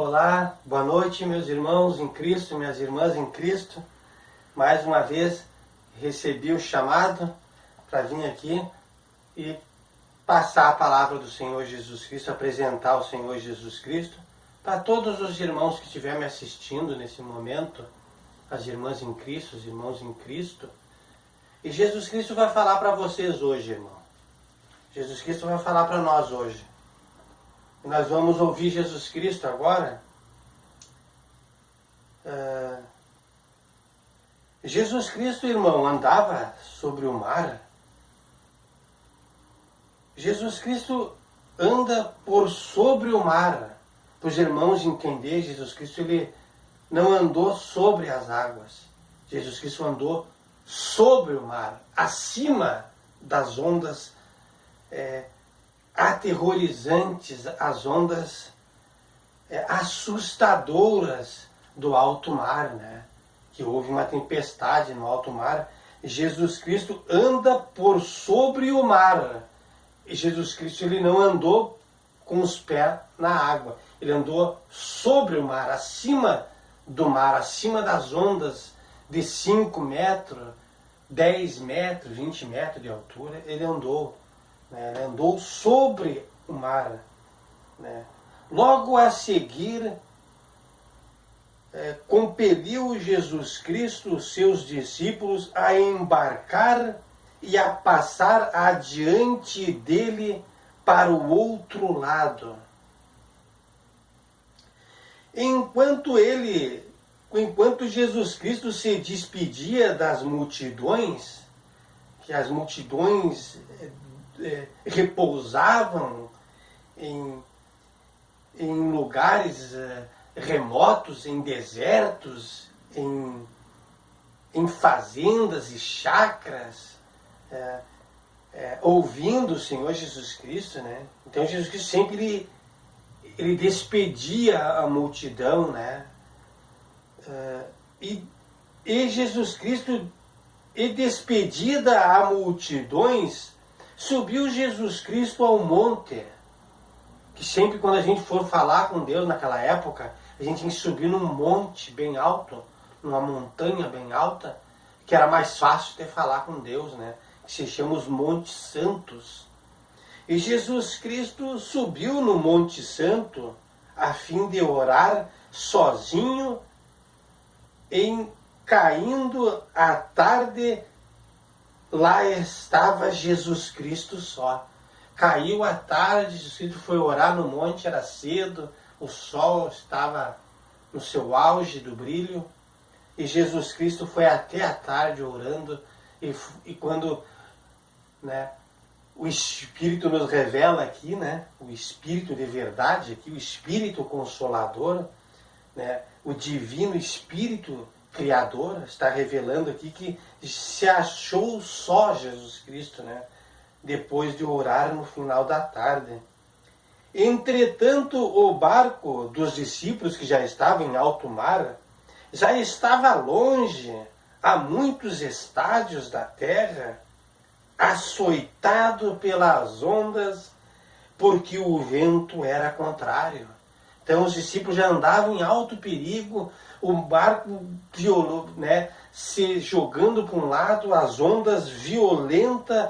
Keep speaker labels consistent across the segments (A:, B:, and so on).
A: Olá, boa noite, meus irmãos em Cristo, minhas irmãs em Cristo. Mais uma vez recebi o chamado para vir aqui e passar a palavra do Senhor Jesus Cristo, apresentar o Senhor Jesus Cristo para todos os irmãos que estiverem me assistindo nesse momento, as irmãs em Cristo, os irmãos em Cristo. E Jesus Cristo vai falar para vocês hoje, irmão. Jesus Cristo vai falar para nós hoje. E nós vamos ouvir Jesus Cristo agora. Jesus Cristo, irmão, andava sobre o mar. Jesus Cristo anda por sobre o mar. Para os irmãos entender, Jesus Cristo ele não andou sobre as águas. Jesus Cristo andou sobre o mar, acima das ondas aterrorizantes, as ondas assustadoras do alto mar, né? Que houve uma tempestade no alto mar. Jesus Cristo anda por sobre o mar. E Jesus Cristo ele não andou com os pés na água. Ele andou sobre o mar, acima do mar, acima das ondas de 5 metros, 10 metros, 20 metros de altura. Ele andou. Ele andou sobre o mar. Né? Logo a seguir, compeliu Jesus Cristo os seus discípulos a embarcar e a passar adiante dele para o outro lado. Enquanto Jesus Cristo se despedia das multidões, que as multidões repousavam em lugares remotos, em desertos, em fazendas e chacras, ouvindo o Senhor Jesus Cristo, né? Então Jesus Cristo sempre ele despedia a multidão, né? E Jesus Cristo, e despedida a multidões, subiu Jesus Cristo ao monte. Que sempre quando a gente for falar com Deus naquela época, a gente tinha que subir num monte bem alto, numa montanha bem alta, que era mais fácil de falar com Deus, né? Que se chama os Montes Santos. E Jesus Cristo subiu no Monte Santo a fim de orar sozinho, caindo a tarde, lá estava Jesus Cristo só. Caiu a tarde, Jesus Cristo foi orar no monte, era cedo, o sol estava no seu auge do brilho, e Jesus Cristo foi até a tarde orando, e quando, né, o Espírito nos revela aqui, né, o Espírito de verdade, aqui, o Espírito Consolador, né, o Divino Espírito Criador, está revelando aqui que se achou só Jesus Cristo, né, depois de orar no final da tarde. Entretanto, o barco dos discípulos, que já estava em alto mar, já estava longe, a muitos estádios da terra, açoitado pelas ondas, porque o vento era contrário. Então os discípulos já andavam em alto perigo, o barco né, se jogando para um lado, as ondas violentas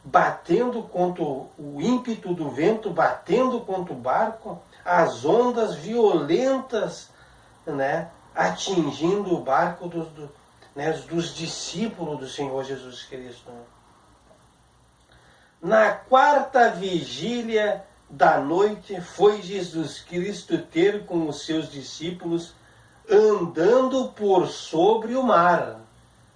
A: batendo contra o ímpeto do vento, batendo contra o barco, as ondas violentas, né, atingindo o barco dos discípulos do Senhor Jesus Cristo. Na 4ª vigília da noite foi Jesus Cristo ter com os seus discípulos andando por sobre o mar.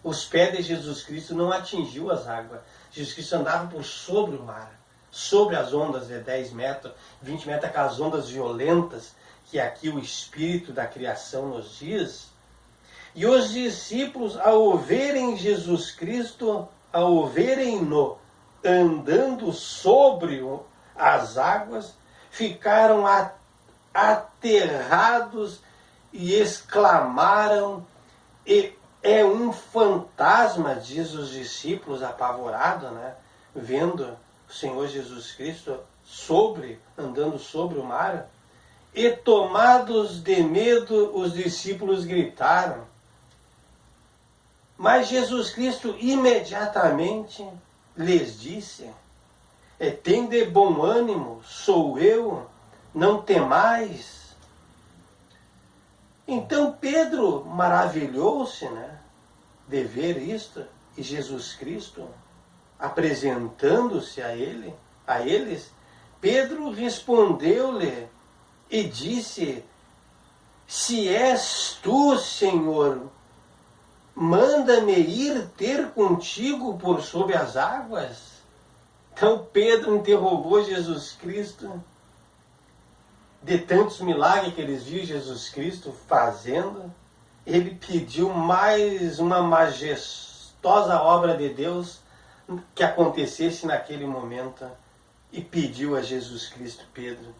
A: Os pés de Jesus Cristo não atingiu as águas. Jesus Cristo andava por sobre o mar, sobre as ondas de 10 metros, 20 metros, aquelas ondas violentas que aqui o Espírito da criação nos diz. E os discípulos, ao verem Jesus Cristo, ao verem-no andando sobre as águas, ficaram aterrados e exclamaram: é um fantasma, diz os discípulos apavorados, né? Vendo o Senhor Jesus Cristo andando sobre o mar. E tomados de medo, os discípulos gritaram. Mas Jesus Cristo imediatamente lhes disse: tende bom ânimo, sou eu, não temais. Então Pedro maravilhou-se, né, de ver isto, e Jesus Cristo apresentando-se a eles, Pedro respondeu-lhe e disse: se és tu, Senhor, manda-me ir ter contigo por sobre as águas. Então Pedro interrogou Jesus Cristo, de tantos milagres que eles viram Jesus Cristo fazendo. Ele pediu mais uma majestosa obra de Deus que acontecesse naquele momento, e pediu a Jesus Cristo: Pedro,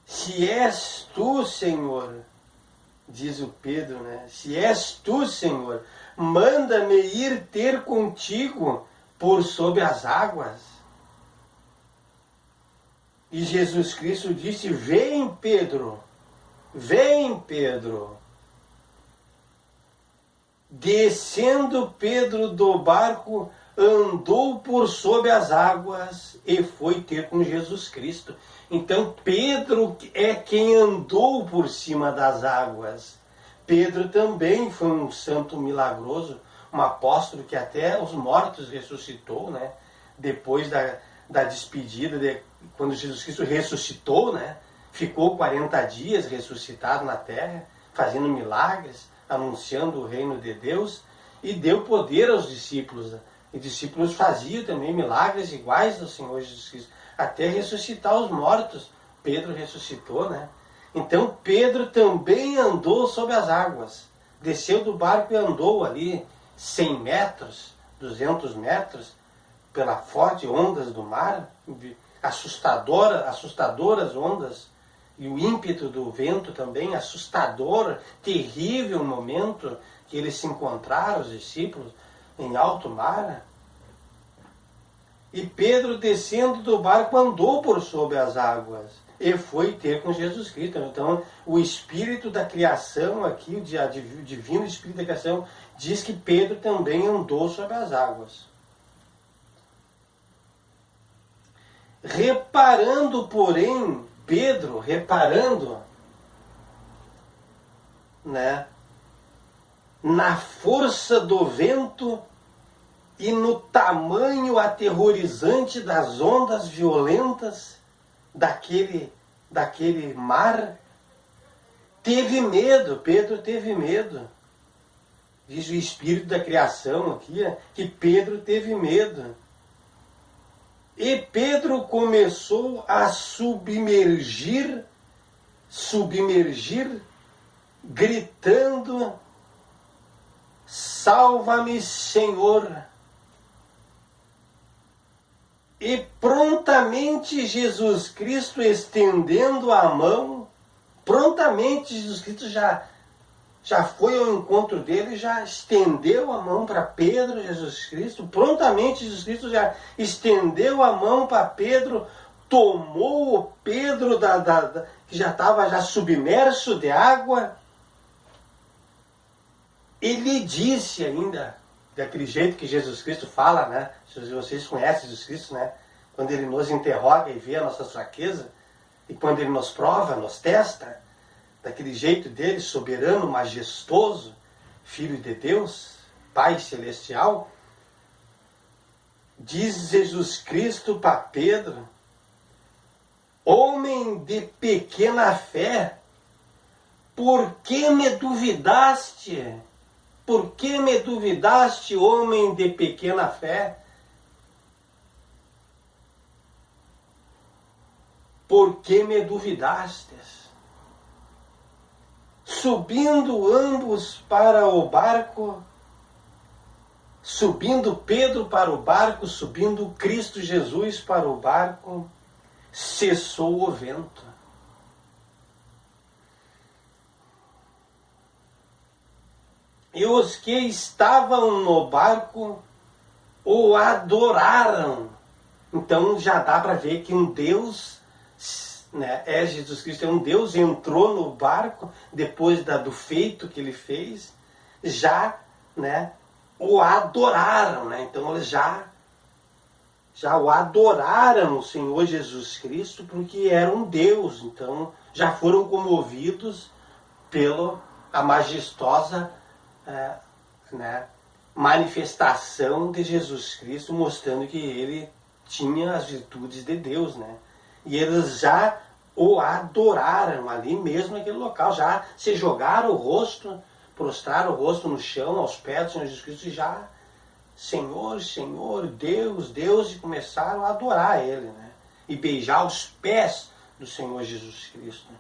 A: se és tu, Senhor, diz o Pedro, né? Se és tu, Senhor, manda-me ir ter contigo por sobre as águas. E Jesus Cristo disse: vem, Pedro, vem, Pedro. Descendo Pedro do barco, andou por sobre as águas e foi ter com Jesus Cristo. Então Pedro é quem andou por cima das águas. Pedro também foi um santo milagroso, um apóstolo que até os mortos ressuscitou, né? Depois da despedida, quando Jesus Cristo ressuscitou, né? Ficou 40 dias ressuscitado na terra, fazendo milagres, anunciando o reino de Deus, e deu poder aos discípulos. E discípulos faziam também milagres iguais ao Senhor Jesus Cristo, até ressuscitar os mortos. Pedro ressuscitou, né? Então Pedro também andou sobre as águas. Desceu do barco e andou ali 100 metros, 200 metros, pela forte ondas do mar, assustadoras ondas, e o ímpeto do vento também, assustador, terrível momento que eles se encontraram, os discípulos, em alto mar. E Pedro, descendo do barco, andou por sobre as águas e foi ter com Jesus Cristo. Então, o Espírito da criação aqui, o Divino Espírito da criação, diz que Pedro também andou sobre as águas. Reparando, porém, Pedro, né, na força do vento e no tamanho aterrorizante das ondas violentas daquele mar, teve medo. Pedro teve medo. Diz o Espírito da criação aqui, que Pedro teve medo. E Pedro começou a submergir, gritando: salva-me, Senhor. E prontamente Jesus Cristo, estendendo a mão, prontamente Jesus Cristo já foi ao encontro dele, já estendeu a mão para Pedro. Jesus Cristo, prontamente Jesus Cristo já estendeu a mão para Pedro, tomou o Pedro que já estava já submerso de água, e lhe disse ainda, daquele jeito que Jesus Cristo fala, né? Se vocês conhecem Jesus Cristo, né? Quando ele nos interroga e vê a nossa fraqueza, e quando ele nos prova, nos testa, daquele jeito dele, soberano, majestoso, Filho de Deus, Pai Celestial, diz Jesus Cristo para Pedro: homem de pequena fé, por que me duvidaste? Por que me duvidaste, homem de pequena fé? Por que me duvidastes? Subindo ambos para o barco, subindo Pedro para o barco, subindo Cristo Jesus para o barco, cessou o vento. E os que estavam no barco o adoraram. Então já dá para ver que um Deus né, é Jesus Cristo, é um Deus, entrou no barco depois do feito que ele fez, já, né, o adoraram, né? Então eles já o adoraram, o Senhor Jesus Cristo, porque era um Deus. Então já foram comovidos pela a majestosa né, manifestação de Jesus Cristo, mostrando que ele tinha as virtudes de Deus, né? E eles já o adoraram ali mesmo naquele local, já se jogaram o rosto, prostraram o rosto no chão, aos pés do Senhor Jesus Cristo, e já, Senhor, Senhor, Deus, Deus, e começaram a adorar ele, né? E beijar os pés do Senhor Jesus Cristo.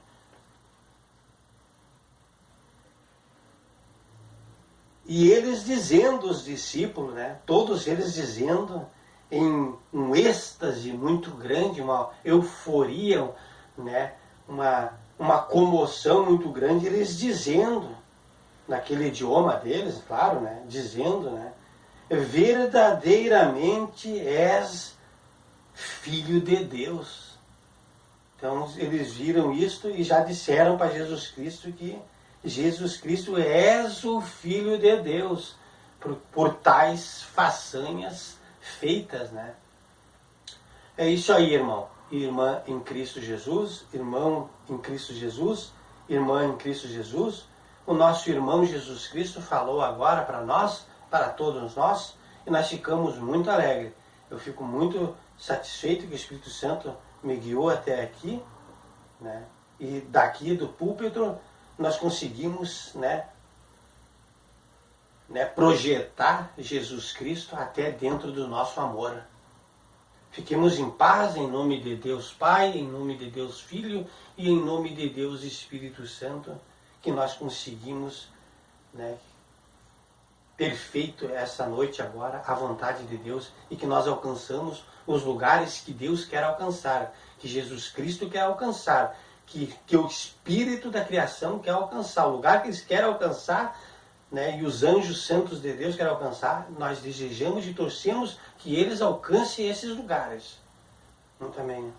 A: E eles dizendo, os discípulos, né? Todos eles dizendo, em um êxtase muito grande, uma euforia, né? uma comoção muito grande, eles dizendo, naquele idioma deles, claro, né? Dizendo, né? Verdadeiramente és filho de Deus. Então eles viram isto e já disseram para Jesus Cristo que Jesus Cristo és o Filho de Deus por tais façanhas feitas, né? É isso aí, irmão. Irmã em Cristo Jesus, irmão em Cristo Jesus, irmã em Cristo Jesus. O nosso irmão Jesus Cristo falou agora para nós, para todos nós, e nós ficamos muito alegres. Eu fico muito satisfeito que o Espírito Santo me guiou até aqui, né? E daqui do púlpito nós conseguimos, né, projetar Jesus Cristo até dentro do nosso amor. Fiquemos em paz em nome de Deus Pai, em nome de Deus Filho e em nome de Deus Espírito Santo, que nós conseguimos, né, ter feito essa noite agora a vontade de Deus e que nós alcançamos os lugares que Deus quer alcançar, que Jesus Cristo quer alcançar, que o Espírito da criação quer alcançar, o lugar que eles querem alcançar, né, e os anjos santos de Deus querem alcançar, nós desejamos e torcemos que eles alcancem esses lugares. Amém.